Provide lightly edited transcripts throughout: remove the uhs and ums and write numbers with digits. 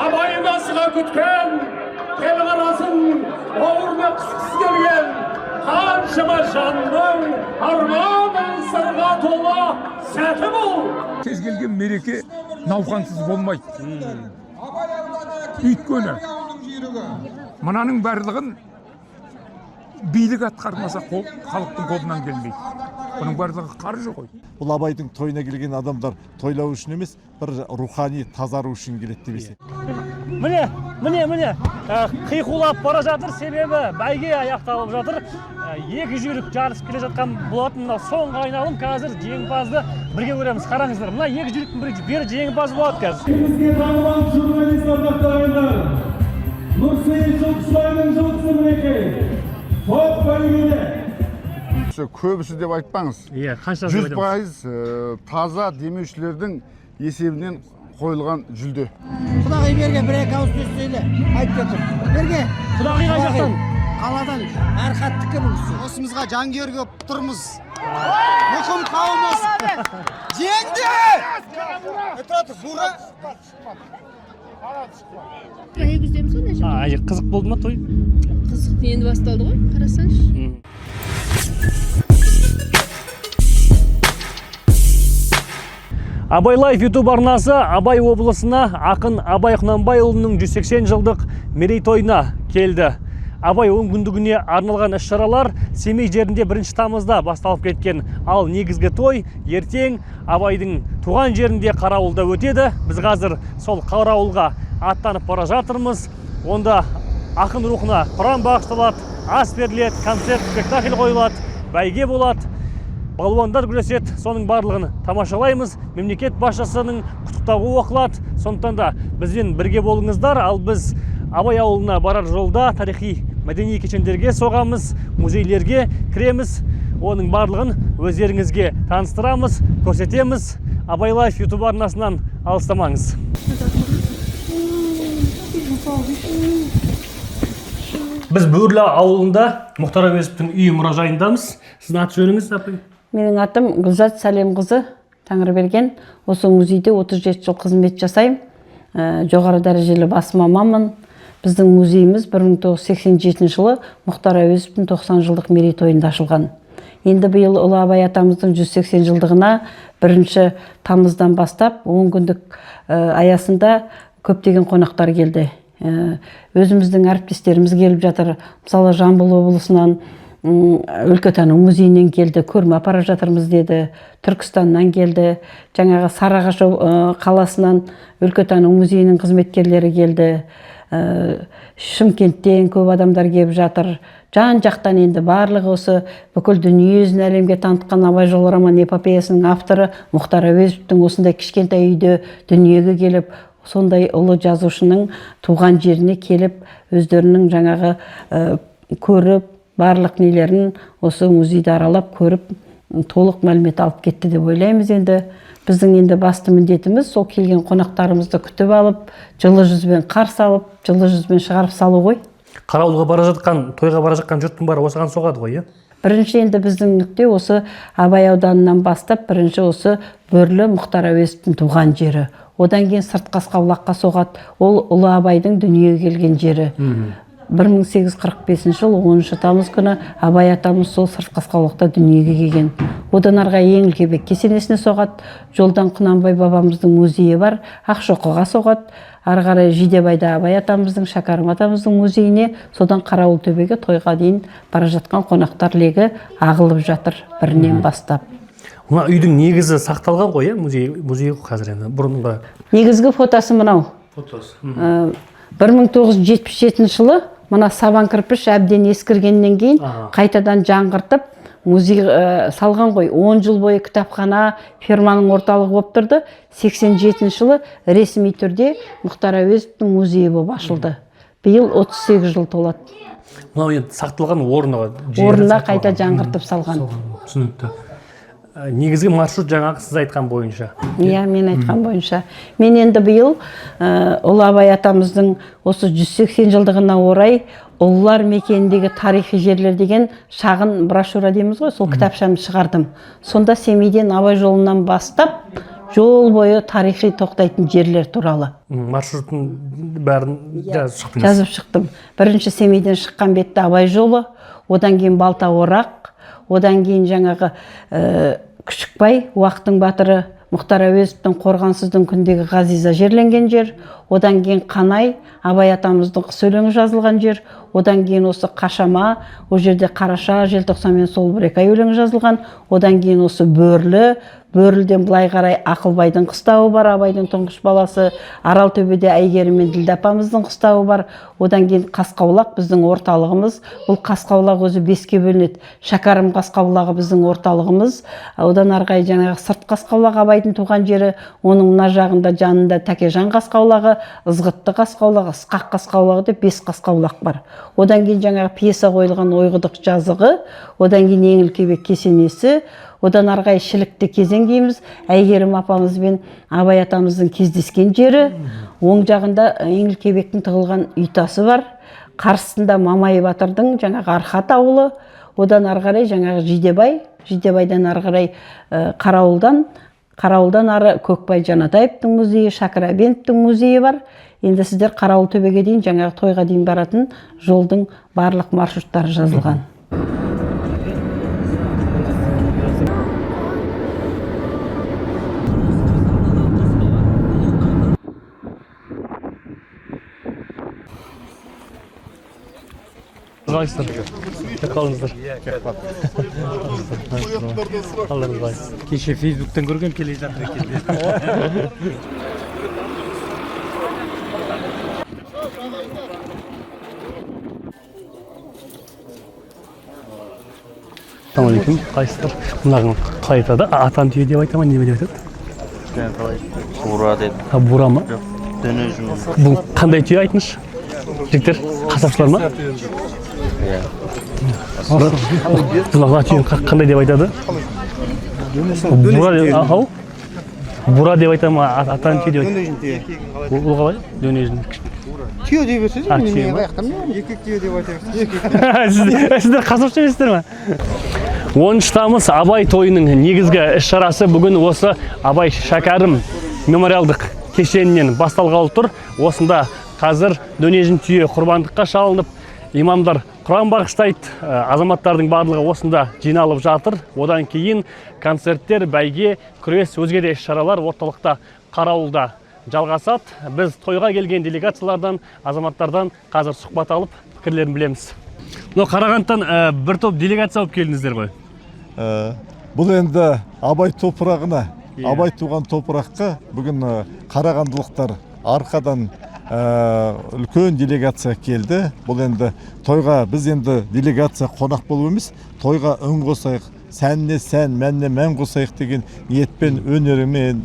абайды асыға күткен, ел қарасын ауырына қысқысы келген, қаншама жанның арман сырға тола сәті бұл. Кез келген мереке науқансыз болмайды. Өйткені мынаның барлығын билік атқармаса халықтың қолынан келмейді. Бұның барлығы қаржы ғой. Бұл абайдың тойына келген адамдар тойлау үшін емес, бір рухани тазару үшін келеді деп есептеймін. Міне, қиқулап бара жатыр, себебі бәйге аяқталып жатыр. Екі жүйрік жарысып келе жатқан болатын. Соңғы айналым, қазір жеңімпазды бірге көреміз. Қараңыздар, мына екі жүйріктің бірі жеңімпаз болады қазір. Бізге танымал журналист ардақтағандар, Нұрсейіт Жылқышбайдың жылқысы мінекей. Топ бәйгеде. Көбісі деп айтпаңыз. 100% таза демеушілердің есебінен қойылған жүлде. Құдағи берге бір-екі ауыз сөз сөйле, айтып кетір. Берге. Құдағи қай жақтан? Қаладан әрқаттікі бұлысы. Осымызға жангер көп тұрмыз. Мұқым қауымыз. Жеңді! Қызық болды ма той? Қызық енді басталды ғой, қарасаңшы. Абай Лайф YouTube арнасы Абай облысына ақын Абай Құнанбайұлының 180 жылдық мерейтойына келді. Абай 10 күндігіне арналған іс-шаралар Семей жерінде 1 тамызда басталып кеткен. Ал негізгі той ертең Абайдың туған жерінде Қарауылда өтеді. Біз қазір сол Қарауылға аттанып бара жатырмыз. Онда ақын рухына құран бағышталады, ас беріледі, концерт, спектакль қойылады, бәйге болады, балуандар күреседі. Соның барлығын тамашалаймыз. Мемлекет басшысының құттықтауы оқылады. Сондықтан да бізбен бірге болыңыздар. Ал біз Абай ауылына барар жолда тарихи мәдени кешендерге соғамыз, музейлерге кіреміз. Оның барлығын өздеріңізге таныстырамыз, көрсетеміз. Абай Лайф YouTube арнасынан алыстамаңыз. Біз Бөрлі ауылында Мұхтар Әуезовтің үйі мұражайындамыз. Сіздің аты жөніңіз, апай? Менің атым Гүлзат Сәлемқызы Тәңірберген. Осы музейде 37 жыл қызмет жасаймын. Жоғары дәрежелі бас маманмын. Біздің музейіміз 1987 жылы Мұхтар Әуезовтің 90 жылдық мерейтойында ашылған. Енді биыл Ұлы Абай атамыздың 180 жылдығына 1 тамыздан бастап 10 күндік аясында көптеген қонақтар келді. Өзіміздің әріптестеріміз келіп жатыр. Мысалы Жамбыл облысынан өлкетану музейінен келді, көрме апара жатырмыз деді. Түркістаннан келді. Жаңағы Сарыағаш қаласынан өлкетану музейінің қызметкерлері келді. Шымкенттен көп адамдар келіп жатыр. Жан жақтан енді барлығы осы бүкіл дүниежүзін әлемге танытқан Абай жолы роман эпопеясының авторы Мұхтар Әуезовтің осындай кішкентай үйде дүниеге келіп, сондай ұлы жазушының туған жеріне келіп, өздерінің жаңағы көріп, барлық нелерін осы музейді аралап көріп, толық мәлімет алып кетті деп ойлаймыз. Енді біздің енді басты міндетіміз сол келген қонақтарымызды күтіп алып, жылы жүзбен қарсы алып, жылы жүзбен шығарып салу ғой. Қарауылға бара жатқан, тойға бара жатқан жұрттың бәрі осыған соғады ғой, иә? Бірінші енді біздің нүкте осы Абай ауданынан бастап, бірінші осы Бөрлі Мұхтар Әуезовтің туған жері. Одан кейін Сыртқасқабұлаққа соғады. Ол Ұлы Абайдың дүниеге келген жері. 1845 жыл 10 тамыз күні Абай атамыз сол Сыртқасқабұлақта дүниеге келген. Одан арға Еңлікебек кесенесіне соғады. Жолдан Құнанбай бабамыздың музейі бар, Ақшоқыға соғады. Ары қарай Жидебайда Абай атамыздың, Шәкәрім атамыздың музейіне, содан Қарауылтөбеге тойға дейін бара жатқан қонақтар легі ағылып жатыр бірінен бастап. Мына үйдің негізі сақталған ғой, музей қазір енді бұрынғы. Негізгі фотосы мынау. Фотосы. 1977 жылы мына сабан кірпіш әбден ескіргеннен кейін қайтадан жаңғыртып музей салған ғой. 10 жыл бойы кітапхана, ферманың орталығы болып тұрды. 87 жылы ресми түрде Мұхтар Әуезовтің музейі болып ашылды. Биыл 38 жыл толады. Мынау енді сақталған орнына қайта жаңғыртып салған. Түсінікті. Негізгі маршрут жаңағы сіз айтқан бойынша. Иә, мен айтқан бойынша. Мен енді биыл Ұлы Абай атамыздың осы 180 жылдығына орай ұлылар мекеніндегі тарихи жерлер деген шағын брошюра дейміз ғой, сол кітапшаны шығардым. Сонда Семейден Абай жолынан бастап жол бойы тарихи тоқтайтын жерлер туралы маршруттың бәрін жазып шықтыңыз. жазып шықтым. Бірінші Семейден шыққан бетте Абай жолы, одан кейін Балта Орақ, одан кейін жаңағы Күшікбай, Уақтың батыры Мұхтар Әуезовтің Қорғансыздың күндегі Ғазиза жерленген жер, одан кейін Қанай, Абай атамыздың қыс өлеңі жазылған жер, одан кейін осы Қашама, ол жерде Қараша, Желтоқсан мен сол бір екі ай өлеңі жазылған, одан кейін осы Бөрлі, Бөрліден былай қарай Ақылбайдың қыстауы бар, Абайдың тұңғыш баласы, Аралтөбеде Әйгерім мен Ділдә апамыздың қыстауы бар, одан кейін Қасқаулақ біздің орталығымыз, бұл Қасқаулақ өзі 5-ке бөлінеді. Шәкәрім Қасқаулағы біздің орталығымыз, одан арғай жаңағы Сырт Қасқаулақ Абайдың туған жері, оның мына жағында жанында Тәкежан Қасқаулағы, Ызғытты Қасқаулағы, Ысқақ Қасқаулағы деп 5 Қасқаулақ бар. Одан кейін жаңағы пьеса қойылған Ойғыдық жазығы, одан кейін Еңілкебек кесенесі, одан арғай Шілікті кезең дейміз, Әйгерім апамыз бен Абай атамыздың кездескен жері, оң жағында Еңілкебектің тығылған үйтасы бар, қарсысында Мамай батырдың жаңағы Архат ауылы, одан арғарай жаңағы Жидебай, Жидебайдан арғарай Қарауылдан ары Көкбай Жанатаевтың музейі, Шәкір Әбеновтің музейі бар. Енді сіздер Қарауыл төбеге дейін жаңағы тойға дейін баратын жолдың барлық маршруттары жазылған. Қалайсыздар? Қалыңыздар. Қалдарыңыз қалай? Кеше Фейсбуктан көрген келе жатыр екен. Ассалаумағалейкум. Қайсыздар? Мынаған қалай айтады? Атан түйе деп айтама, не деп айтады? Бура деп. Бура ма? Дöne жүн. Бұл қандай түйе айтыңызшы? Жігіттер, қасапшылар ма? Бұлағына түйін қандай деп айтады? Бура деп айтады ма? Атан түйе деп айтады? Бұл қалай? Дöne жүн. Түйе деп берсе, мен аяқтамын. Еркек түйе деп айтайық. Сіздер қасапшы еместер ма? 10 тамыз Абай тойының негізгі іс-шарасы бүгін осы Абай Шәкәрім мемориалдық кешенінен басталғалы тұр. Осында қазір Дöne жүн түйе құрбандыққа шалынып, имамдар Құран бағыштайды, азаматтардың барлығы осында жиналып жатыр. Одан кейін концерттер, бәйге, күрес, өзге де іс-шаралар орталықта Қарауылда жалғасады. Біз тойға келген делегациялардан, азаматтардан қазір сұхбат алып, пікірлерін білеміз. Қарағандыдан бір топ делегация алып келдіңіздер ғой? Бұл енді Абай топырағына, Абай туған топыраққа бүгін қарағандылықтар арқадан үлкен делегация келді. Бұл енді тойға біз енді делегация қонақ болу емес, тойға үн қосайық, сәнне сән, мәнне мән қосайық деген ниетпен, өнерімен,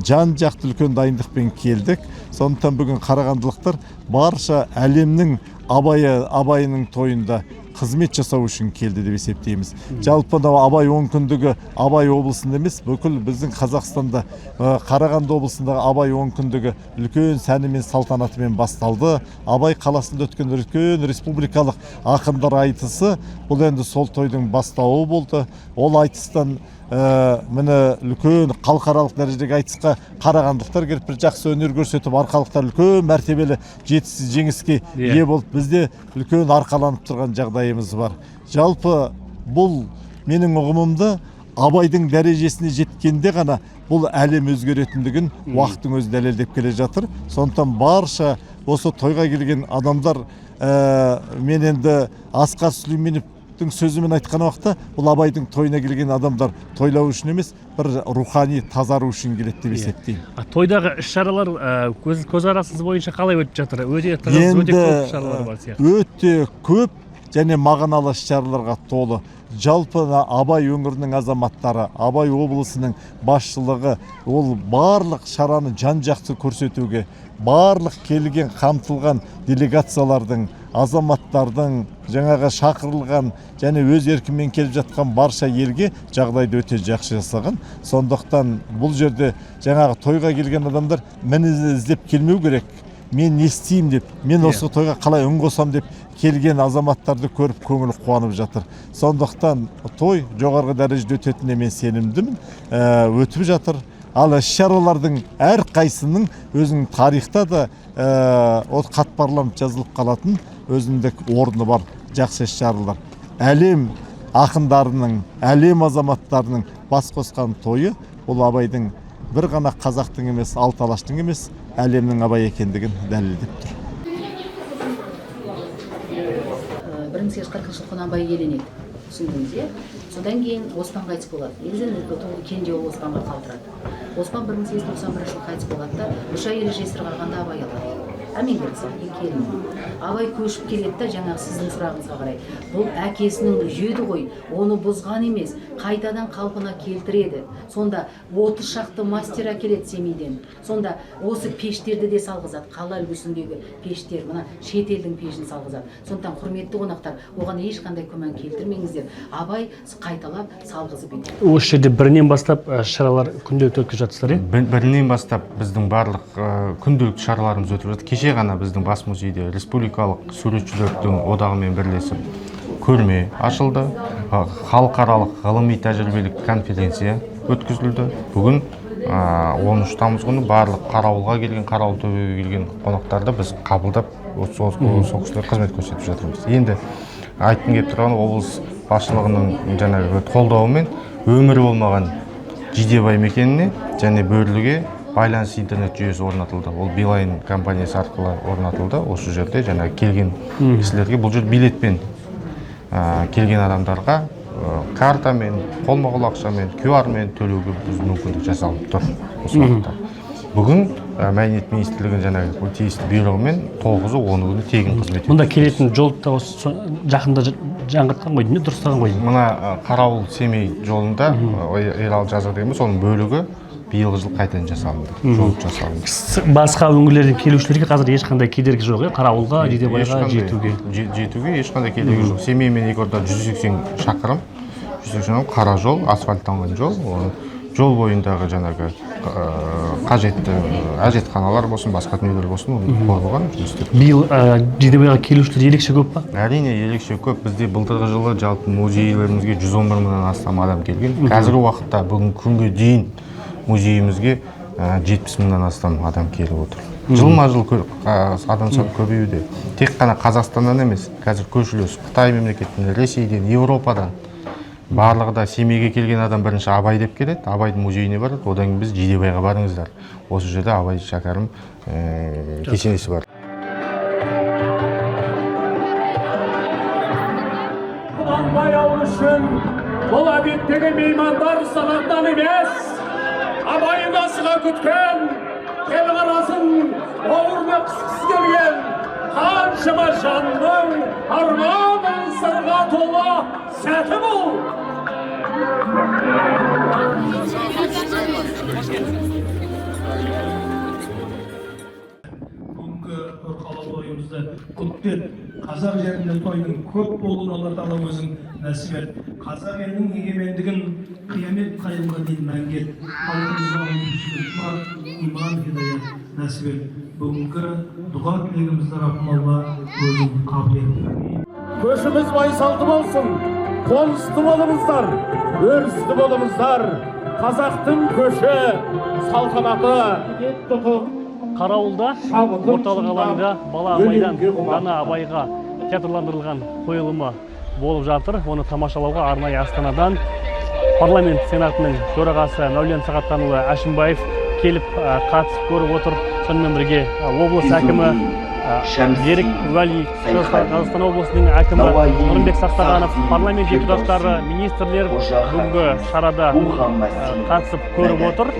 жан жақты үлкен дайындықпен келдік. Сондықтан бүгін қарағандылықтар барша әлемнің Абайының тойында қызмет жасау үшін келді деп есептейміз. Жалпы Абай 10 күндігі Абай облысында емес, бүкіл біздің Қазақстанда Қарағанды облысындағы Абай 10 күндігі үлкен сәнімен салтанатымен басталды. Абай қаласында өткен үлкен республикалық ақындар айтысы бұл енді сол тойдың бастауы болды. Ол айтыстан міне үлкен халықаралық дәрежедегі айтысқа қарағандықтар келіп бір жақсы өнер көрсетіп, арқалықтар үлкен мәртебелі жеңіске ие болып, бізде үлкен арқаланып тұрған жағдайымыз бар. Жалпы бұл менің ұғымымда Абайдың дәрежесіне жеткенде ғана бұл әлем өзгеретіндігін уақыттың өзі дәлелдеп келе жатыр. Сондықтан барша осы тойға келген адамдар, мен енді Асқар Сүлейменовтің сөзімен айтқан уақытта, бұл Абайдың тойына келген адамдар тойлау үшін емес, бір рухани тазару үшін келеді деп есептеймін. Тойдағы іс-шаралар көзқарасыңыз бойынша қалай өтіп жатыр? Өте тығыз, өте көп іс-шаралар бар сияқты. Өте көп және мағыналы іс-шараларға толы. Жалпы Абай өңірінің азаматтары, Абай облысының басшылығы ол барлық шараны жан-жақты көрсетуге, барлық келген қамтылған делегациялардың, азаматтардың, жаңағы шақырылған және өз еркімен келіп жатқан барша елге жағдайды өте жақсы жасаған. Сондықтан бұл жерде жаңағы тойға келген адамдар мені іздеп келмеу керек. Мен не істеймін деп, мен осы тойға қалай үн қосам деп келген азаматтарды көріп көңілі қуанып жатыр. Сондықтан той жоғарғы дәрежеде өтетініне мен сенімдімін. Өтіп жатыр. Ал іс-шаралардың әрқайсының өзінің тарихта да қатпарланып жазылып қалатын өзіндік орны бар жақсы іс-шаралар. Әлем ақындарының, әлем азаматтарының бас қосқан тойы ол Абайдың бір ғана қазақтың емес, алты алаштың емес, әлемнің Абай екендігін дәлелдеп тұр. 1840 жыл Құнанбай еленеді, түсіндіңіз, иә? Содан кейін Оспан қайтыс болады. Негізінен кенже ол Оспанға қалдырады. Оспан 1891 жыл қайтыс болады да, үш әйелі жесір қалғанда Абай алады. Әмен келсін, Абай көшіп келеді да, жаңағы сіздің сұрағыңызға қарай. Бұл әкесінің жүйеді ғой, оны бұзған емес, қайтадан қалпына келтіреді. Сонда 30 шақты мастер әкеледі Семейден. Сонда осы пештерді де салғызады, қала үлгісіндегі пештер, мына шетелдің пешін салғызады. Сондықтан құрметті қонақтар, оған ешқандай күмән келтірмеңіздер. Абай қайталап салғызып еді. Осы жерде бірінен бастап шаралар күнделікті өткізіп жатсыздар, иә? Бірінен бастап біздің барлық күнделікті шараларымыз өтіп жатыр. Кеше ғана біздің бас музейде республикалық суретшілердің одағымен бірлесіп көрме ашылды. Халықаралық ғылыми тәжірибелік конференция өткізілді. Бүгін 13 тамыз күні барлық қарауылға келген, қарауыл төбеге келген қонақтарды біз қабылдап, сол кісілерге қызмет көрсетіп жатырмыз. Енді айтқым келіп тұрған облыс басшылығының жаңағы қолдауымен өмірі болмаған Жидебай мекеніне және Бөрліге байланыс интернет жүйесі орнатылды. Ол Билайн компаниясы арқылы орнатылды. Осы жерде жаңағы келген кісілерге бұл жер билетпен келген адамдарға картамен, қолма-қол ақшамен, QR-мен төлеуге біз мүмкіндік жасалып тұр. Осы уақытта. Бүгін Мәдениет министрлігінің жаңағы тиісті бұйрығымен 9-ы 10 күні тегін қызмет етеді. Мұнда келетін жолды жақында жаңғыртқан ғой, не дұрыстаған ғой? Мына Қарауыл Семей жолында Ералы жазық дегенбіз, оның бөлігі биылғы жыл қайтадан жасалынды, жол жасалынды. Басқа өңірлерден келушілерге қазір ешқандай кедергі жоқ, Қарауылға, Жидебайға жетуге? Жетуге ешқандай кедергі жоқ. Семей мен Екорда 180 шақырым, қара жол, асфальтталған жол. Жол бойындағы жаңағы қажетті әжетханалар болсын, басқа дүниелер болсын, оны қойылған жұмыс істеп. Биыл Жидебайға келушілер ерекше көп па? Әрине ерекше көп. Бізде былтырғы жылы жалпы музейлерімізге 111 мыңнан астам адам келген. Қазіргі уақытта бүгінгі күнге дейін музейімізге 70 мыңнан астам адам келіп отыр. Жылма-жыл адам саны көбеюде. Тек қана Қазақстаннан емес, қазір көршілес Қытай мемлекетінен, Ресейден, Еуропадан барлығы да Семейге келген адам бірінші Абай деп келеді, Абайдың музейіне барады, одан кейін біз Жидебайға барыңыздар. Осы жерде Абай шәкәрім кесенесі бар. Құнанбай ауыл үшін бұл әдеттегі меймандар санаттан емес, Абайын асыға күткен, кел қарасын ауырына қысқысы келген, қаншама жанның арманын сырға тола сәті бұл. Бүгінгі қорқалы тойымызды құттықтап, қазақ жерінде тойдың көп болуын Алла Тағала өзің нәсіп ет. Қазақ елінің егемендігін қиямет қайымға дейін мәңгет. Халқымызға иман хидаят нәсіп ет. Бүгінгі дұға тілегімізді Раббым Алла өзің қабыл ет. Көшіміз байсалды болсын, қонысты болыңыздар, өрісті болыңыздар. Қазақтың көші, салтанаты. Қарауылда, орталық алаңда бала Абайдан дана Абайға театрландырылған қойылымы болып жатыр. Оны тамашалауға арнайы Астанадан парламент сенатының төрағасы Мәулен Сағаттанұлы Әшімбаев келіп қатысып көріп отыр. Сонымен бірге облыс әкімі Берік Уәли, Қазақстан облысының әкімі Нұрымбек Сақтағанов, парламент депутаттары, министрлер бүгінгі шарада қатысып көріп отыр.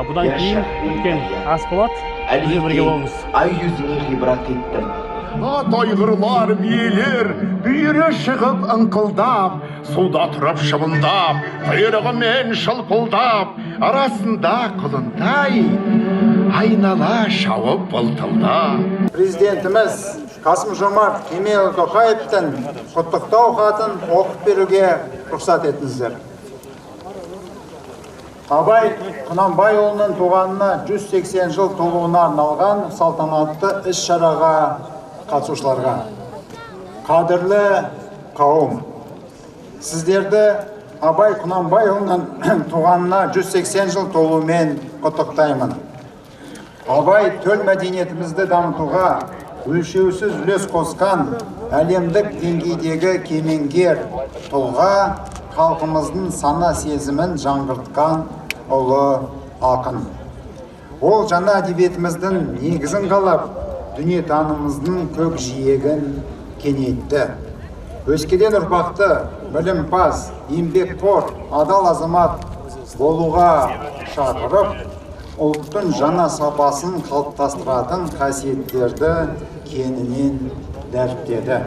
Бұдан кейін үлкен ас болады. Бізбен бірге болыңыз. Ай жүзіне ғибрат еттім. Тойғырлар биелер бүйірі шығып ыңқылдап, суда тұрып шыбындап, құйрығымен шылпылдап, арасында құлынтай айнала шауып былтылдап. Президентіміз Қасым-Жомарт Кемелұлы Тоқаевтың құттықтау хатын оқып беруге рұқсат етіңіздер. Абай Құнанбайұлының туғанына 180 жыл толуына арналған салтанатты іс-шараға қатысушыларға. Қадірлі қауым, сіздерді Абай Құнанбайұлының туғанына 180 жыл толуымен құттықтаймын. Абай төл мәдениетімізді дамытуға өлшеусіз үлес қосқан әлемдік деңгейдегі кемеңгер тұлға, халқымыздың сана сезімін жаңғыртқан ұлы ақын. Ол жаңа әдебиетіміздің негізін қалап, дүниетанымымыздың көкжиегін кеңейтті. Өскелең ұрпақты білімпаз, еңбекқор, адал азамат болуға шақырып, ұлттың жаңа сапасын қалыптастыратын қасиеттерді кеңінен дәріптеді.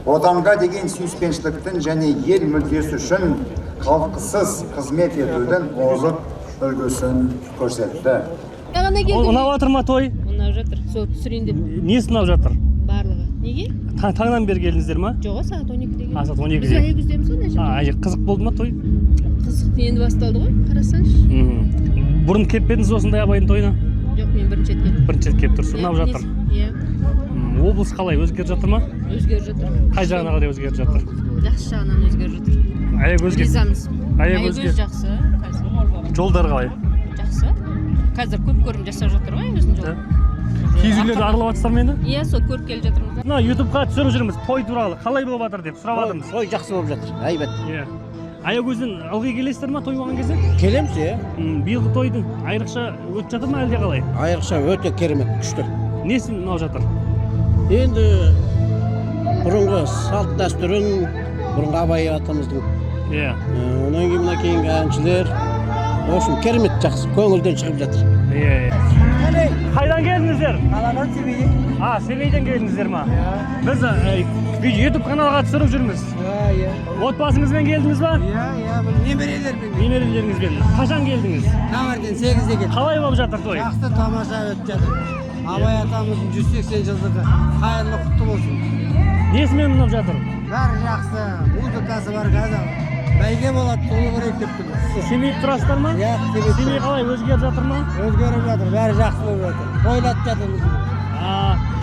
Отанға деген сүйіспеншіліктің және ел мүддесі үшін қалтқысыз қызмет етудің озық үлгісін көрсетті. Ұнап жатыр ма той? Ұнап жатыр. Сол түсірейін деп. Несі ұнап жатыр? Барлығы. Неге? Таңнан бері келдіңіздер ма? Жоқ, сағат 12-де. Сағат 12-де. Біз аягөздеміз ғой, жерде. Қызық болды ма той? Қызық енді басталды ғой, қарасаңшы. Бұрын келіп пе едіңіз осындай Абайдың тойына? Жоқ, мен бірінші рет келдім. Бірінші рет келіп тұрсыз, ұнап жатыр. Иә. Облыс қалай, өзгеріп жатыр ма? Өзгеріп жатыр. Қай жағына қарай өзгеріп жатыр? Жақсы жағынан өзгеріп жатыр. Аягөзге. Ризамыз. Аягөз жақсы. Жолдар қалай? Жақсы. Қазір көп көрім жасап жатыр ғой Аягөздің жолы. Киіз үйлерді аралап жатсыздар ма енді? Иә, сол көріп келіп жатырмыз. Мына ютубқа түсіріп жүрміз, той туралы қалай болып жатыр деп сұрап жатырмыз. Той жақсы болып жатыр, айбат. Иә. Аягөзден ылғи келесіздер ма той болған кезде? Келеміз, иә. Биылғы тойдың айрықша өтіп жатыр ма әлде қалай? Айрықша өте керемет, күшті. Несі ұнап жатыр? Енді бұрынғы салт дәстүрін, бұрынғы Абай атамыздың. Иә. Онан кейін мына кейінгі әншілер, в общем, керемет жақсы, көңілден шығып жатыр. Иә. Қайдан келдіңіздер? Қаладан Семейден. Семейден келдіңіздер ма? Біз YouTube каналға түсіріп жүрміз. Иә. Отбасыңызбен келдіңіз ба? Иә, немерелермен. Немерелеріңізбен. Қашан келдіңіз? Таңертең 8-де келдім. Қалай болып жатыр той? Жақсы, тамаша өтіп жатыр. Абай атамыздың 180 жылдығы қайырлы құтты болсын. Несімен ұнап жатыр? Бәрі жақсы, музыкасы бар қазір. Бәйге болады, толы көрейік деп тұрмыз. Семейде тұрасыздар ма? Иә, Семей қалай өзгеріп жатыр ма? Өзгеріп жатыр, бәрі жақсы болып жатыр. Тойлатып жатырмыз.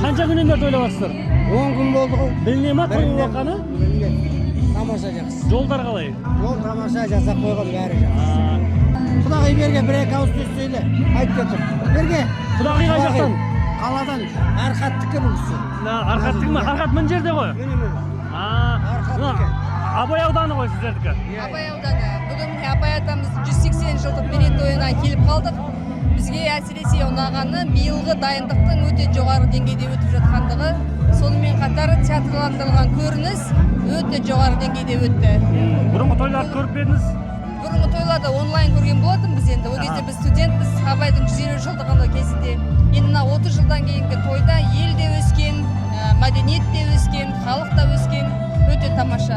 Қанша күннен бері тойлап жатсыздар? 10 күн болды ғой. Біліне ма той болғаны? Біліне. Тамаша жақсы. Жолдар қалай? Жол тамаша жасап қойған, бәрі жақсы. Құдағи берге бір-екі ауыз сөз сөйле, айтып жатыр. Берге. Құдағи қай жақтан? Қаладан Арқаттікі бұл кісі. Арқаттікі ма? Арқат мына жерде ғой? Арқаттікі. Абай ауданы ғой сіздердікі? Абай ауданы. Бүгін Абай атамыздың 180 жылдық мерейтойына келіп қалдық. Бізге әсіресе ұнағаны биылғы дайындықтың өте жоғары деңгейде өтіп жатқандығы. Сонымен қатар театрландырылған көрініс өте жоғары деңгейде өтті. Бұрынғы тойларды көріп едіңіз? Бұрынғы тойларды онлайн көрген болатынбыз енді. Ол кезде біз студентпіз, Абайдың 150 жылдығында кезінде. Енді мына 30 жылдан кейінгі тойда ел де өскен, мәдениет те өскен, халық та өскен. Өте тамаша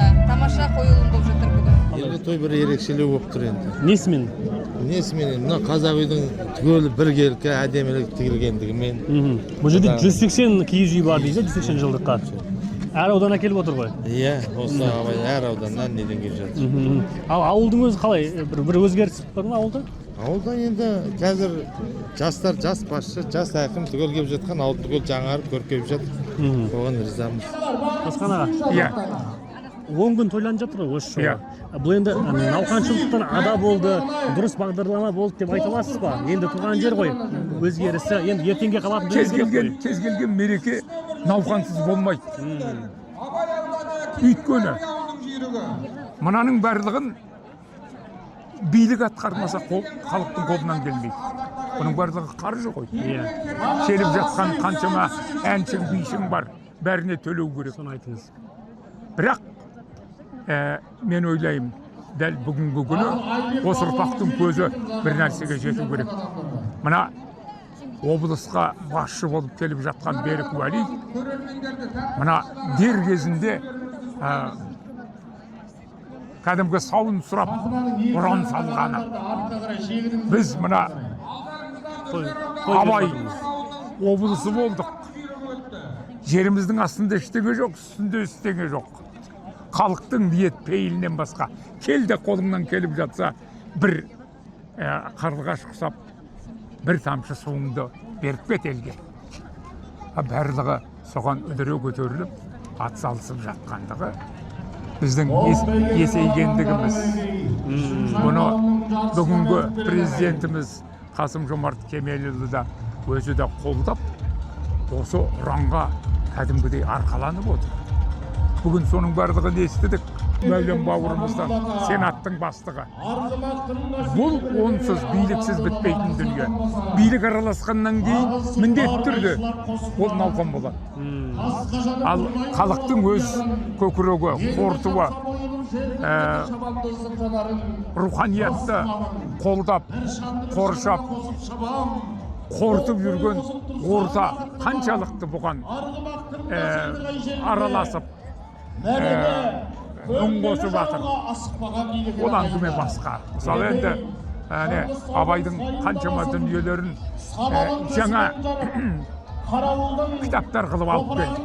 қойылым болып жатыр бүгін. Енді той бір ерекшелеу болып тұр енді. Несімен? Несімен? Мына қазақ үйдің түгелі біркелкі әдемілік тігілгендігімен. Бұл жерде 180 киіз үй бар дейді, 180 жылдыққа. Әр аудана келіп отыр ғой? Иә, осы Абай әр ауданнан неден келіп жатыр. Ал ауылдың өзі қалай? Бір өзгеріс бар ма ауылда? Ауылда енді қазір жастар, жас басшы, жас әкім түгел келіп жатқан, ауыл түгел жаңарып көркейіп жатыр. Оған ризамыз. Осқан аға? Иә. 10 күн тойланып жатыр ғой осы жолы. Бұл енді науқаншылдықтан ада болды, дұрыс бағдарлама болды деп айта аласыз ба? Енді туған жер ғой, өзгерісі, енді ертеңге қалатын кез келген мереке науқансыз болмайды. Өйткені мынаның барлығын билік атқармаса халықтың қолынан келмейді. Бұның барлығы қаржы ғой. Келіп жатқан қаншама әншің, бишің бар, бәріне төлеу керек. Соны айтыңыз. Бірақ мен ойлаймын, дәл бүгінгі күні осы ұрпақтың көзі бір нәрсеге жету керек. Мына облысқа басшы болып келіп жатқан Берік Уәли, мына дер кезінде кәдімгі сауын сұрап ұран салғаны. Біз мына Абай облысы болдық. Жеріміздің астында ештеңе жоқ, үстінде ештеңе жоқ. Халықтың ниет пейілінен басқа. Келді қолыңнан келіп жатса, бір қарлығаш құсап, бір тамшы суыңды беріп кет елге. Барлығы соған үдіре көтеріліп, ат салысып жатқандығы біздің есейгендігіміз. Бұны бүгінгі президентіміз Қасым Жомарт Кемелұлы да өзі де қолдап, осы ұранға кәдімгідей арқаланып отыр. Бүгін соның барлығын естідік. Мәулен бауырымыздан, сенаттың бастығы. Бұл онсыз, биліксіз бітпейтін дүние. Билік араласқаннан кейін міндетті түрде ол науқан болады. Ал халықтың өз көкірегі, қорытуы, руханиятты қолдап, қоршап, қорытып жүрген орта қаншалықты бұған араласып, үн қосып жатыр. Ол әңгіме басқа. Мысалы енді Абайдың қаншама дүниелерін жаңа кітаптар қылып алып келді.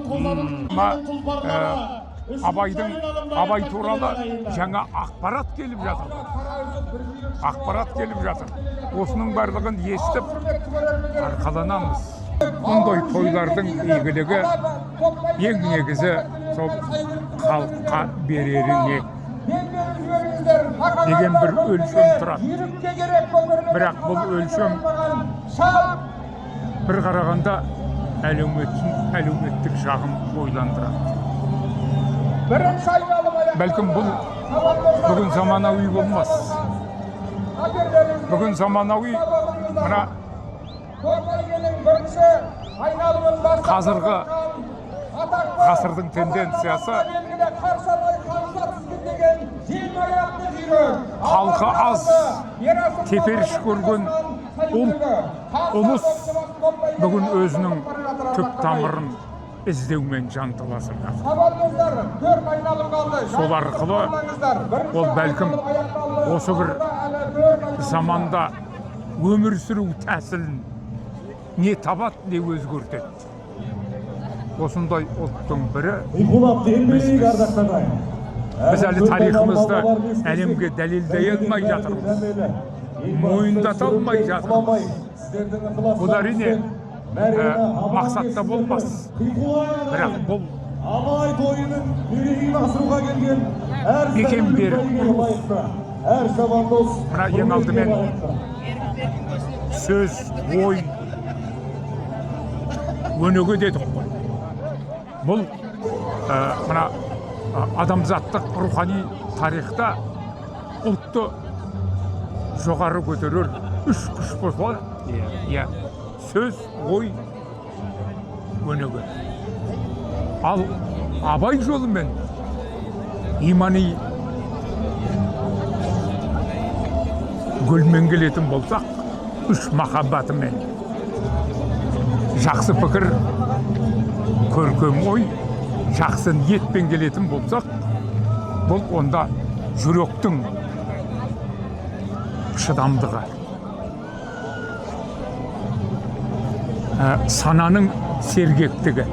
Абай туралы жаңа ақпарат келіп жатыр. Осының барлығын естіп арқаланамыз. Мұндай тойлардың игілігі ең негізі сол халыққа береріне деген бір өлшем тұрады. Бірақ бұл өлшем бір қарағанда әлеуметтік жағын ойландырады. Бәлкім бұл бүгін заманауи болмас. Бүгін заманауи мына қазіргі ғасырдың тенденциясы халқы аз, теперіш көрген ұлыс бүгін өзінің түп тамырын іздеумен жанталасып жатыр. Сол арқылы ол бәлкім осы бір заманда өмір сүру тәсілін не табат, не өзгертеді. Осындай ұлттың бірі біз әлі тарихымызды әлемге дәлелдей алмай жатырмыз. Мойындата алмай жатырмыз. Бұл әрине мақсатта болмас. Бірақ бұл бекем беріп мына ең алдымен сөз, ой, өнеге дедік қой. Бұл мына адамзаттық рухани тарихта ұлтты жоғары көтерер үш күш болады. Сөз, ой, өнеге. Ал Абай жолымен имани гүлмен келетін болсақ, үш махаббатымен жақсы пікір, көркем ой, жақсы ниетпен келетін болсақ, бұл онда жүректің шыдамдығы, сананың сергектігі,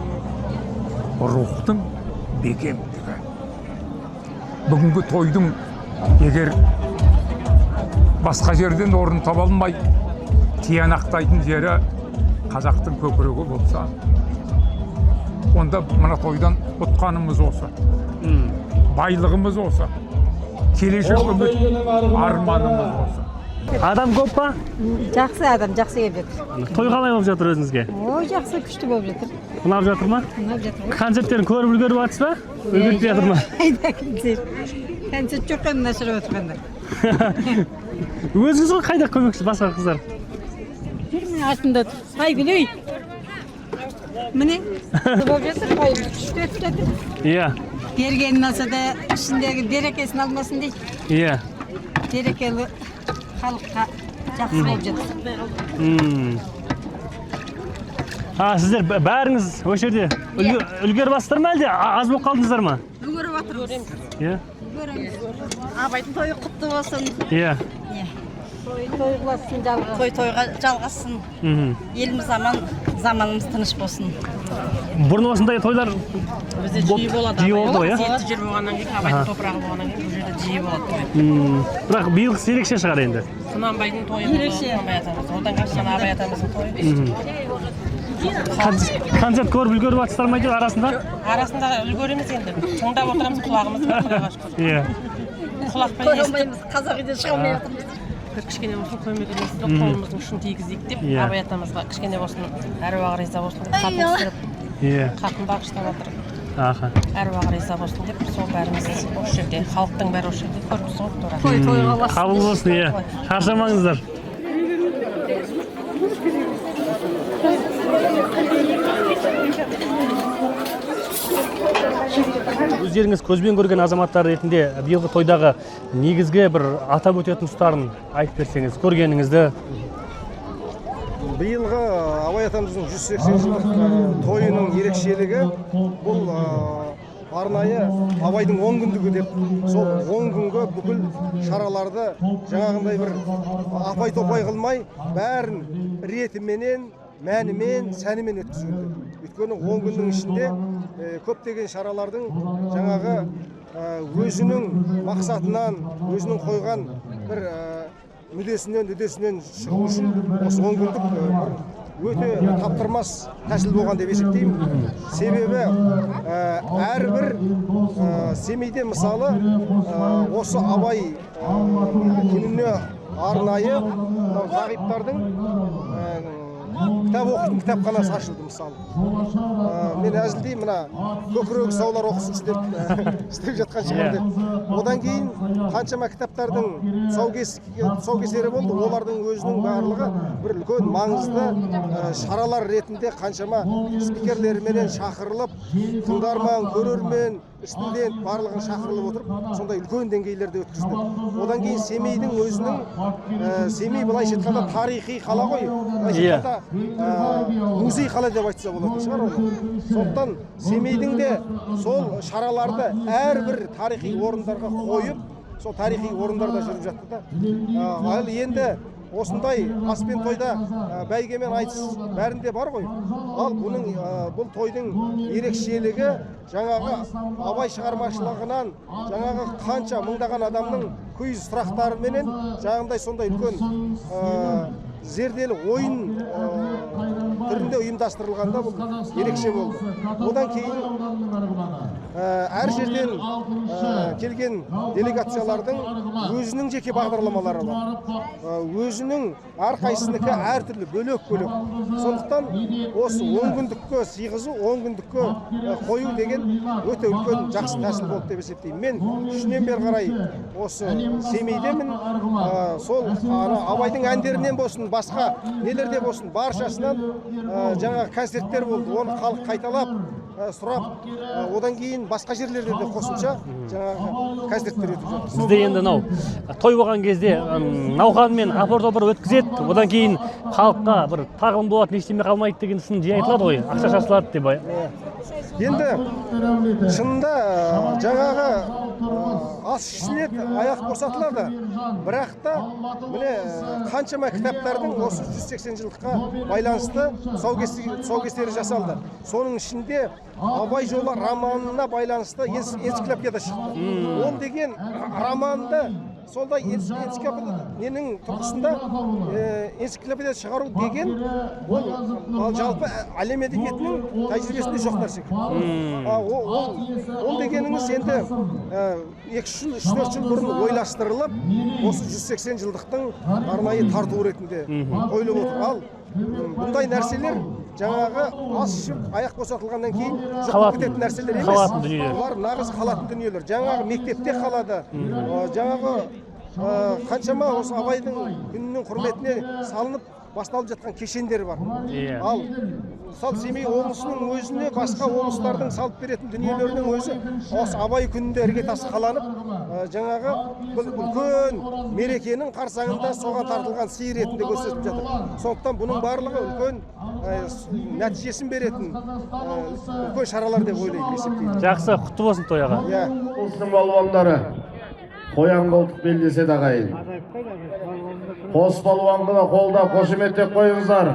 рухтың бекемдігі. Бүгінгі тойдың егер басқа жерден орын таба алмай тиянақтайтын жері қазақтың көкірегі болса, онда мына тойдан ұтқанымыз осы. Байлығымыз осы. Келешек үміт арманымыз осы. Адам көп па? Жақсы адам, жақсы келіп жатыр. Той қалай болып жатыр өзіңізге? Ой, жақсы, күшті болып жатыр. Ұнап жатыр ма? Ұнап жатыр. Концерттерін көріп үлгеріп жатсыз ба? Үлгеріп жатыр ма? Қайда концерт? Концерт жоқ қана шығып отырғандар. Өзіңіз ғой қайда көмекші басқа қыздар? Жүрмін артында тұр. Айгүл, міне, болып жатыр, күшті өтіп жатыр. Иә. Бергенін алса да ішіндегі берекесін алмасын дейді. Иә. Берекелі халыққа жақсы болып жатыр. Сіздер бәріңіз осы жерде үлгеріп бастыр ма әлде аз болып қалдыңыздар ма? Үлгеріп жатырмыз. Иә. Абайдың тойы құтты болсын. Иә. Тойға жалғасын. Еліміз заманымыз тыныш болсын. Бұрын осындай тойлар бізде жиі болады. Жиі болды ғой, иә? Жеті жер болғаннан кейін, Абайдың топырағы болғаннан кейін, бұл жерде жиі болады. Бірақ биылғысы ерекше шығар енді. Құнанбайдың тойы болды, Құнанбай атамыз. Одан кейін Абай атамыздың тойы. Концерт көріп үлгеріп жатсыздар ма арасында? Арасында үлгереміз енді. Тыңдап отырамыз, құлағымыз құлағына шүкір. Иә. құлақпен көре алмаймыз, қазақ үйден шыға алмай жатырмыз. бір кішкене болсын көмегімізді қолымыздың ұшын тигізейік деп абай атамызға кішкене болсын әруағы риза болсын деп қатын түсіріп қатын бағыштап жатыр. Әруағы риза болсын деп сол бәріміз осы жерде халықтың бәрі осы жерде көріп тұрсыз ғой. Қабыл болсын, шаршамаңыздар. Өздеріңіз көзбен көрген азаматтар ретінде биылғы тойдағы негізгі бір атап өтетін тұстарын айтып берсеңіз, көргеніңізді. Биылғы Абай атамыздың 180 жылдық тойының ерекшелігі бұл арнайы Абайдың 10 күндігі деп, сол 10 күнгі бүкіл шараларды жаңағындай бір апай-топай қылмай, бәрін ретіменен, мәнімен, сәнімен өткізгенде. Өйткені 10 күннің ішінде көптеген шаралардың жаңағы өзінің мақсатынан, өзінің қойған бір мүддесінен шығу үшін осы 10 күндік өте таптырмас тәсіл болған деп есептеймін. Себебі әрбір Семейде мысалы осы Абай күніне арнайы зағиптардың кітап оқитын кітапханасы ашылды мысалы. Мен әзілдеймін, мына көкірегі саулар оқысыншы деп істеп жатқан шығар деп. Одан кейін қаншама кітаптардың тұсаукесері болды. Олардың өзінің барлығы бір үлкен маңызды шаралар ретінде қаншама спикерлерменен шақырылып, тыңдарман, көрермен, студент барлығын шақырылып отырып, сондай үлкен деңгейлерде өткізді. Одан кейін Семейдің өзінің, Семей былайша айтқанда тарихи қала ғой, музей қала деп айтса болатын шығар оны. Сондықтан Семейдің де сол шараларды әрбір тарихи орындарға қойып, сол тарихи орындарда жүріп жатты да. Ал енді осындай ас пен тойда бәйге мен айтыс бәрінде бар ғой. Ал бұл тойдың ерекшелігі жаңағы Абай шығармашылығынан жаңағы қанша мыңдаған адамның күйіз сұрақтарыменен жаңағындай сондай үлкен зерделі ойын түрінде ұйымдастырылғанда бұл ерекше болды. Одан кейін әр жерден келген делегациялардың өзінің жеке бағдарламалары бар. Өзінің әрқайсыныкі әртүрлі бөлек-бөлек. Сондықтан осы 10 күндікке сыйғызу, 10 күндікке қою деген өте үлкен жақсы тәсіл болды деп есептеймін. Мен үшінен бері қарай осы Семейдемін. Сол Абайдың әндерінен болсын, басқа нелерде болсын, баршасынан жаңағы концерттер болды. Оны халық қайталап сұрап, одан кейін басқа жерлерде де қосымша жаңағы концерттер өтіп жатыр. Сізде енді той болған кезде науқанмен апыр-топыр өткізеді, одан кейін халыққа бір тағылым болады, ештеме қалмайды деген сын жиі айтылады ғой, ақша шашылады деп. Енді шынында жаңағы ас ішіледі, аяқ босатылады. Бірақ та міне қаншама кітаптардың осы 180 жылдыққа байланысты тұсаукесері жасалды. Соның ішінде Абай жолы романына байланысты энциклопедия шықты. Ол деген романды солдай энциклопедияның тұрғысында энциклопедия шығару деген ол жалпы әлем әдебиетінің тәжірибесінде жоқ нәрсе. Ол дегеніңіз енді 2-3 жыл бұрын ойластырылып, осы 180 жылдықтың арнайы тарту ретінде қойылып отыр. Ал бұндай нәрселер жаңағы ас ішіп аяқ босатылғаннан кейін жоғалып кететін нәрселер емес. Олар нағыз қалатын дүниелер. Жаңағы мектепте қалады. Жаңағы қаншама осы Абайдың күнінің құрметіне салынып басталып жатқан кешендер бар. Ал мысалы Семей облысының өзіне басқа облыстардың салып беретін дүниелерінің өзі осы Абай күнінде іргетасы қаланып, жаңағы үлкен мерекенің қарсаңында соған тартылған сый ретінде көрсетіп жатыр. Сондықтан бұның барлығы үлкен нәтижесін беретін үлкен шаралар деп ойлаймын, есептеймін. Жақсы, құтты болсын той аға. Осының балуандары қоян қолтық белдеседі ағайын. Қос балуанға қолдап қошеметтеп қойыңыздар.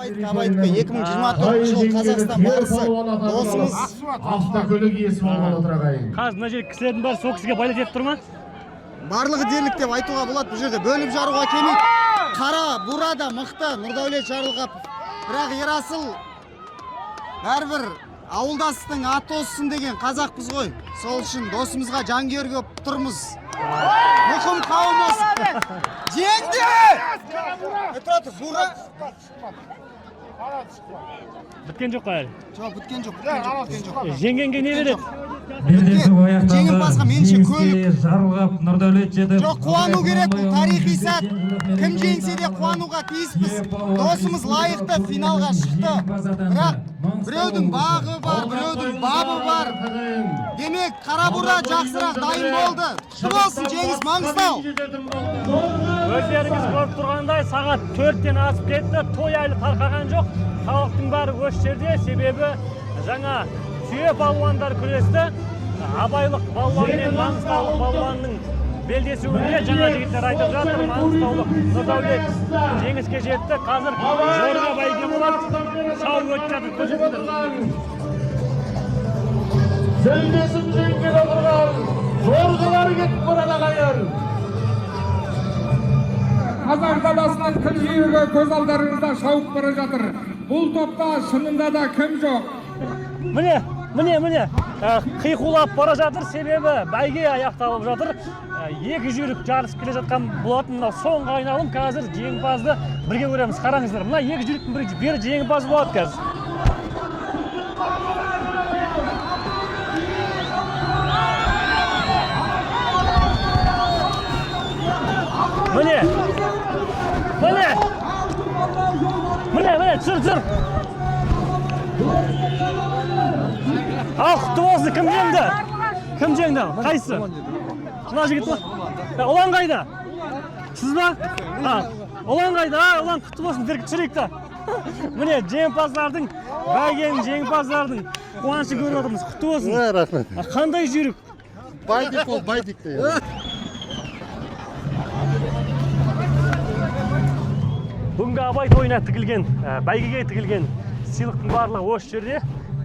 Абайдікі 2024 жыл Қазақстан барысы досымыз автокөлік иесі болған отыр ағайын. Қазір мына жер кісілердің бәрі сол кісіге байлет етіп тұр ма? барлығы дерлік деп айтуға болады. Бұл жерде бөліп жаруға келмейді. Қара, бура да мықты Нұрдәулет Жарылғапов. Бірақ Ерасыл бәрібір ауылдастықтың аты оссын деген қазақпыз ғой. Сол үшін досымызға жанкүйер көп тұрмыз. Мұқым қауым болсын. Жеңді! Бура! Біткен жоқ қой әлі? Жоқ, біткен жоқ. Жеңгенге не береді? Жеңімпазға менше көлік. Жарылғап Нұрдәулет жетіп. Жоқ, қуану керек, бұл тарихи сәт. Кім жеңсе де қуануға тиіспіз. Досымыз лайықты финалға шықты. Бірақ біреудің бағы бар, біреудің бабы бар. Демек, Қарабура жақсырақ дайын болды. Құтты болсын жеңіс Маңғыстау. Өздеріңіз көріп тұрғандай, сағат 4-тен асып кетті, той әлі тарқаған жоқ. Халықтың бәрі осы жерде, себебі жаңа түйе балуандар күресті. Абайлық балуан мен Маңғыстаулық балуанның белдесуінде жаңа жігіттер айтып жатыр. Маңғыстаулық Нұрдәулет жеңіске жетті. Қазір жорға бәйге болады. Шау өтіп жатыр, көрсетіңдер. Белдесіп жеңген отырған жорғалар кетіп барады ағайын. Қазақ даласының кіл жүйрігі көз алдарыңызда шауып бара жатыр. Бұл топта шынында да кім жоқ? Міне, қиқулап бара жатыр, себебі бәйге аяқталып жатыр. Екі жүйрік жарысып келе жатқан болатын. Соңғы айналым, қазір жеңімпазды бірге көреміз. Қараңыздар, мына екі жүйріктің бірі жеңімпаз болады қазір. Міне, түсір. Ал, құтты болсын, кім жеңді? Кім жеңді? Қайсысы? Мына жігіт па? Олан қайда? Сіз ба? Олан қайда? Олан құтты болсын, діркі түсірейік та. Міне, жеңімпаздардың, бәйгенің жеңімпаздардың қуанышы көріп отырмыз. Құтты болсын. Рахмет. Қандай жүйрік? Байдик ол, байдик те. Бүгінгі абай тойына тігілген, бәйгеге тігілген сыйлықтың барлығы осы жерде.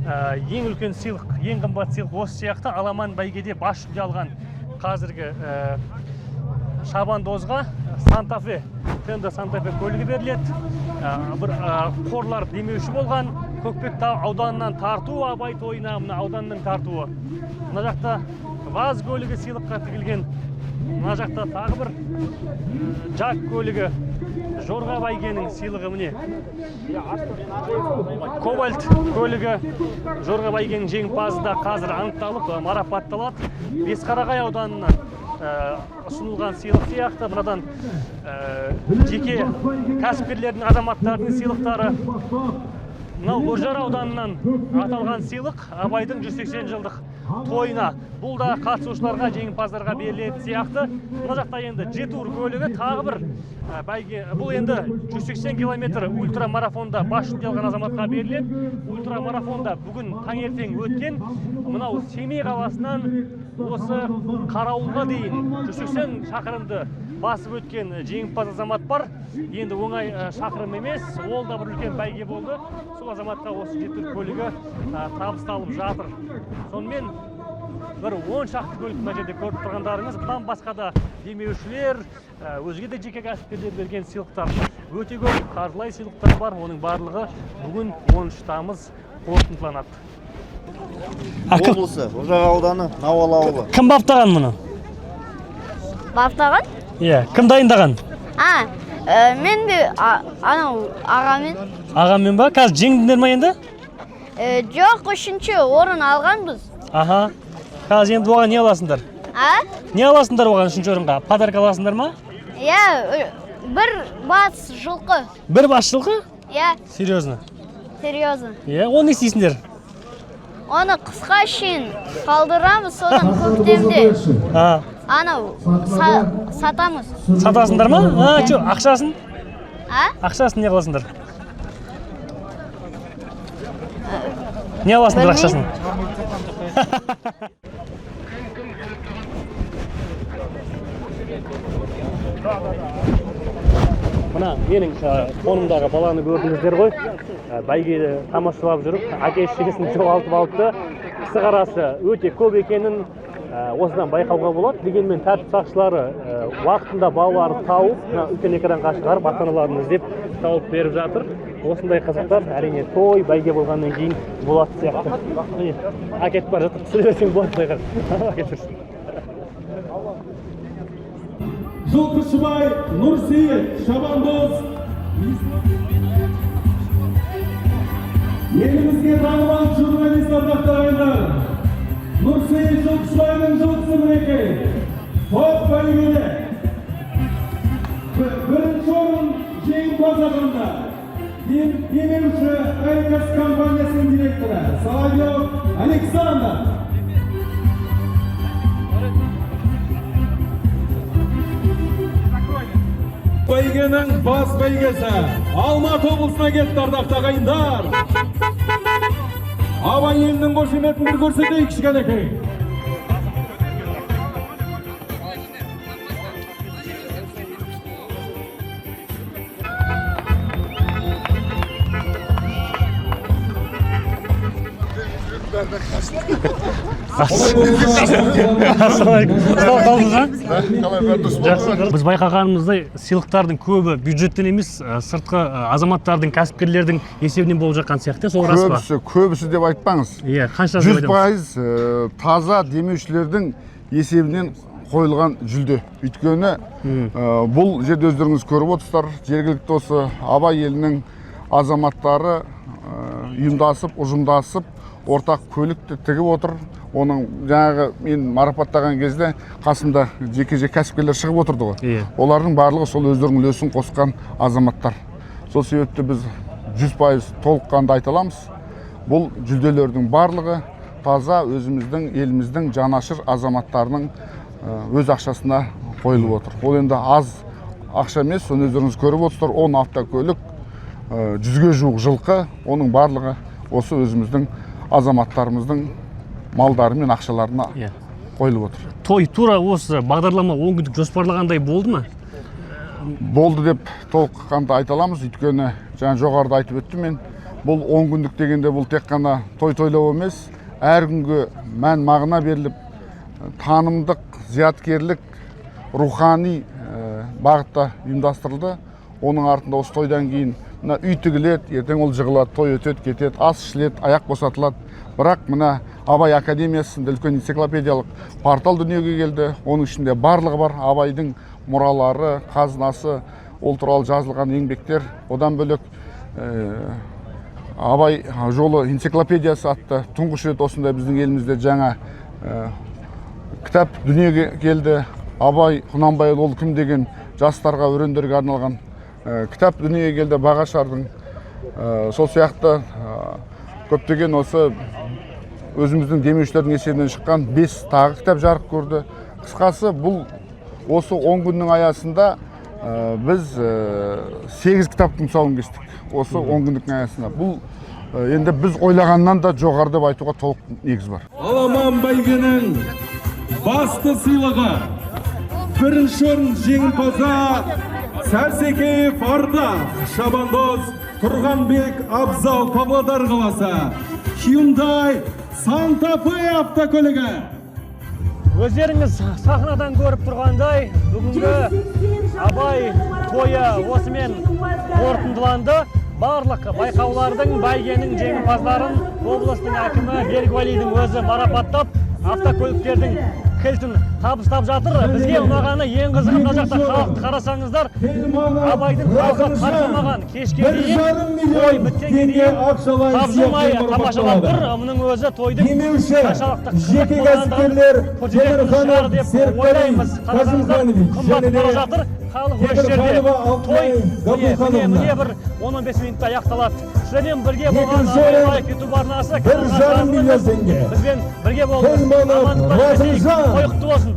Ең үлкен сыйлық, ең қымбат сыйлық осы сияқты аламан бәйгеде бас жүлде алған қазіргі шабандозға Санта-Фе, Тенда Санта-Фе көлігі беріледі. Бір қорлар демеуші болған Көкпектау ауданынан тарту абай тойына, мына ауданның тартуы. Мына жақта ВАЗ көлігі сыйлыққа тігілген. Мына жақта тағы бір жак көлігі. Жорға бәйгенің сыйлығы міне. Кобальт көлігі Жорға бәйгенің жеңімпазы да қазір анықталып, марапатталады. Бесқарағай ауданынан ұсынылған сыйлық сияқты, бұрадан жеке кәсіпкерлердің, азаматтардың сыйлықтары. Мынау Үржар ауданынан аталған сыйлық Абайдың 180 жылдық тойына. Бұл да қатысушыларға, жеңімпаздарға берілетін сияқты. Мына жақта енді Жетур көлігі тағы бір бәйге. Бұл енді 180 километр ультрамарафонда бас жүлде алған азаматқа беріледі. Ультрамарафонда бүгін таңертең өткен. Мынау Семей қаласынан осы Қарауылға дейін 180 шақырымды басып өткен жеңімпаз азамат бар. Енді оңай шақырым емес, ол да бір үлкен бәйге болды. Сол азаматқа осы Жетур көлігі табысталып жатыр. Сонымен бір 10 шақты көлік мына жерде көріп тұрғандарыңыз, бұдан басқа да демеушілер, өзге де жеке кәсіпкерлер берген сыйлықтар өте көп, қаржылай сыйлықтар бар. Оның барлығы бүгін 13 тамыз қорытындыланады. Облысы, Үржар ауданы, Науал ауылы. Кім баптаған мұны? Баптаған? Иә, кім дайындаған? Мен бе анау ағамен. Ағамен ба? Қазір жеңдіңдер ма енді? Жоқ, үшінші орын алғанбыз. Аха. Қазір енді оған не аласыңдар? Не аласыңдар оған үшінші орынға? Подарок аласыңдар ма? Иә, бір бас жылқы. Бір бас жылқы? Иә. Серьезно? Серьезно. Иә, оны не істейсіңдер? Оны қысқа шейін қалдырамыз, содан көктемде. Анау сатамыз. Сатасыңдар ма? Ақшасын? Ақшасын не қыласыңдар? Не аласыңдар ақшасын? Мына менің қонымдағы баланы көрдіңіздер ғой. Бәйгені тамашалап жүріп, әке-шешесін жоғалтып алыпты. Кісі қарасы өте көп екенін осыдан байқауға болады. Дегенмен тәртіп сақшылары уақытында балаларды тауып, үлкен экранға шығарып, ата-аналарын іздеп тауып беріп жатыр. Осындай қызықтар әрине той, бәйге болғаннан кейін болады сияқты. Міне, әкетіп бара жатыр, түсіре берсең болады байқар. Әкетірсін. Жылқышыбай Нұрсейіт Шабандоз елімізге танымал журналист ардақтағандар Нұрсейіт Жылқышыбайдың жылқысы мінекей топ бәйгеде бірінші орын жеңімпаз атанды. Демеуші Айкос компаниясының директоры Соловьев Александр. Бәйгенің бас бәйгесі Алматы облысына кетті, ардақты ағайындар. Абай елінің қошеметін бір көрсетейік кішкенекей. Біз байқағанымыздай сыйлықтардың көбі бюджеттен емес, сыртқы азаматтардың, кәсіпкерлердің есебінен болып жатқан сияқты, сол рас па? Көбісі деп айтпаңыз. Иә, қаншасы деп айтамыз? 100% таза демеушілердің есебінен қойылған жүлде. Өйткені бұл жерде өздеріңіз көріп отырсыздар, жергілікті осы Абай елінің азаматтары ұйымдасып, ұжымдасып, ортақ көлікті тігіп отыр. Оның жаңағы мен марапаттаған кезде қасымда жеке-жеке кәсіпкерлер шығып отырды ғой. Олардың барлығы сол өздерінің үлесін қосқан азаматтар. Сол себепті біз 100% толыққанды айта аламыз. Бұл жүлделердің барлығы таза өзіміздің еліміздің жанашыр азаматтарының өз ақшасына қойылып отыр. Ол енді аз ақша емес, соны өздеріңіз көріп отырсыздар. 10 автокөлік, 100-ге жуық жылқы, оның барлығы осы өзіміздің азаматтарымыздың малдары мен ақшаларына қойылып отыр. Той тура осы бағдарлама 10 күндік жоспарлағандай болды ма? Болды деп толыққанды айта аламыз. Өйткені жаңа жоғарыда айтып өттім мен. Бұл 10 күндік дегенде бұл тек қана той тойлау емес, әр күнге мән мағына беріліп, танымдық, зияткерлік, рухани бағытта ұйымдастырылды. Оның артында осы тойдан кейін үй тігіледі, ертең ол жығылады, той өтеді, кетеді, ас ішіледі, аяқ босатылады. Бірақ мына Абай академиясында үлкен энциклопедиялық портал дүниеге келді. Оның ішінде барлығы бар. Абайдың мұралары, қазынасы, ол туралы жазылған еңбектер. Одан бөлек Абай жолы энциклопедиясы атты тұңғыш рет осындай біздің елімізде жаңа кітап дүниеге келді. Абай Құнанбайұлы ол кім деген жастарға, өрендерге арналған кітап дүниеге келді. Бағашардың сол сияқты көптеген осы өзіміздің демеушілердің есебінен шыққан 5 тағы кітап жарық көрді. Қысқасы бұл осы 10 күннің аясында біз 8 кітаптың тұсауын кестік. Осы 10 күндік аясында. Бұл енді біз ойлағаннан да жоғары деп айтуға толық негіз бар. Аламан бәйгенің басты сыйлығы бірінші орын жеңімпазы Сәрсекеев Ардақ, Шабандоз Тұрғанбек Абзал, Павлодар қаласы, Hyundai Santa Fe автокөлігі. Өздеріңіз сахнадан көріп тұрғандай, бүгінгі Абай тойы осымен қорытындыланды. Барлық байқаулардың, бәйгенің жеңімпаздарын облыстың әкімі Берікуәлидің өзі марапаттап, автокөліктердің кілтін табыстап жатыр. Бізге ұнағаны ең қызығы мына жақта халықты қарасаңыздар, Абайдың халқы тарқамаған, кешке дейін той біткенге дейін тапжылмай тамашалап тұр. Мұның өзі тойдың қаншалықты қызық болғандығын көрсететін деп ойлаймыз. Қарасаңыздар, қымбат бара жатыр. Халық өз жерде той міне бір 15 минутта аяқталады. Сіздермен бірге болған Абай YouTube арнасы бізбен бірге болды. Амандықта қойықты болсын.